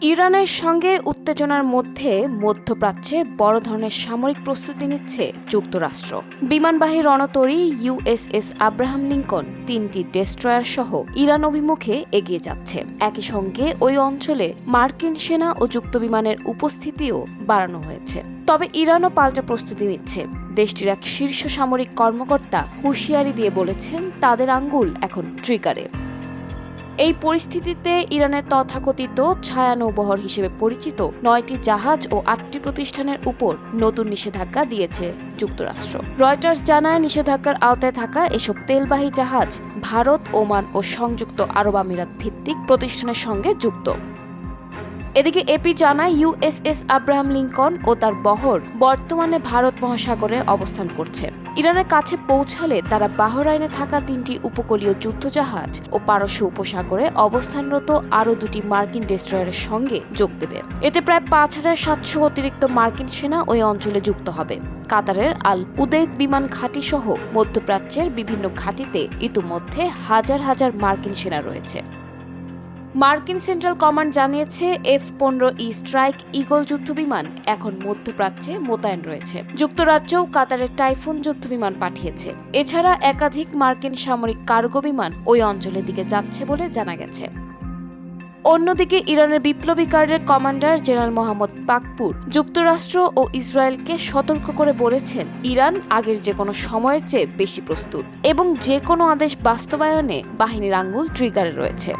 ইরানের সঙ্গে উত্তেজনার মধ্যে মধ্যপ্রাচ্যে বড় ধরনের সামরিক প্রস্তুতি নিচ্ছে যুক্তরাষ্ট্র। বিমানবাহী রণতরী ইউএসএস আব্রাহাম লিঙ্কন 3টি ডেস্ট্রয়ার সহ ইরান অভিমুখে এগিয়ে যাচ্ছে। একই সঙ্গে ওই অঞ্চলে মার্কিন সেনা ও যুক্ত বিমানের উপস্থিতিও বাড়ানো হয়েছে। তবে ইরানও পাল্টা প্রস্তুতি নিচ্ছে। দেশটির এক শীর্ষ সামরিক কর্মকর্তা হুঁশিয়ারি দিয়ে বলেছেন, তাদের আঙ্গুল এখন ট্রিগারে। এই পরিস্থিতিতে ইরানের তথাকথিত ছায়া নৌবহর হিসেবে পরিচিত 9টি জাহাজ ও 8টি প্রতিষ্ঠানের উপর নতুন নিষেধাজ্ঞা দিয়েছে যুক্তরাষ্ট্র। রয়টার্স জানায়, নিষেধাজ্ঞার আওতায় থাকা এসব তেলবাহী জাহাজ ভারত, ওমান ও সংযুক্ত আরব আমিরাত ভিত্তিক প্রতিষ্ঠানের সঙ্গে যুক্ত। এদিকে এপি জানায়, ইউএসএস আব্রাহাম লিঙ্কন ও তার বহর বর্তমানে ভারত মহাসাগরে অবস্থান করছে। ইরানের কাছে পৌঁছালে তারা বাহরাইনে থাকা 3টি উপকূলীয় যুদ্ধজাহাজ ও পারস্য উপসাগরে অবস্থানরত আরও 2টি মার্কিন ডেস্ট্রয়ারের সঙ্গে যোগ দেবে। এতে প্রায় 5700 অতিরিক্ত মার্কিন সেনা ওই অঞ্চলে যুক্ত হবে। কাতারের আল উদেইদ বিমান ঘাঁটি সহ মধ্যপ্রাচ্যের বিভিন্ন ঘাঁটিতে ইতিমধ্যে হাজার হাজার মার্কিন সেনা রয়েছে। মার্কিন সেন্ট্রাল কমান্ড জানিয়েছে, F-15E স্ট্রাইক ঈগল যুদ্ধবিমান এখন মধ্যপ্রাচ্যে মোতায়েন রয়েছে। যুক্তরাজ্যও কাতারের টাইফুন যুদ্ধবিমান পাঠিয়েছে। এছাড়া একাধিক মার্কিন সামরিক কার্গো বিমান ওই অঞ্চলের দিকে যাচ্ছে বলে জানা গেছে। অন্যদিকে ইরানের বিপ্লবী গার্ডের কমান্ডার জেনারেল মোহাম্মদ পাকপুর যুক্তরাষ্ট্র ও ইসরায়েলকে সতর্ক করে বলেছেন, ইরান আগের যে কোনো সময়ের চেয়ে বেশি প্রস্তুত এবং যে কোনো আদেশ বাস্তবায়নে বাহিনীর আঙ্গুল ট্রিগারে রয়েছে।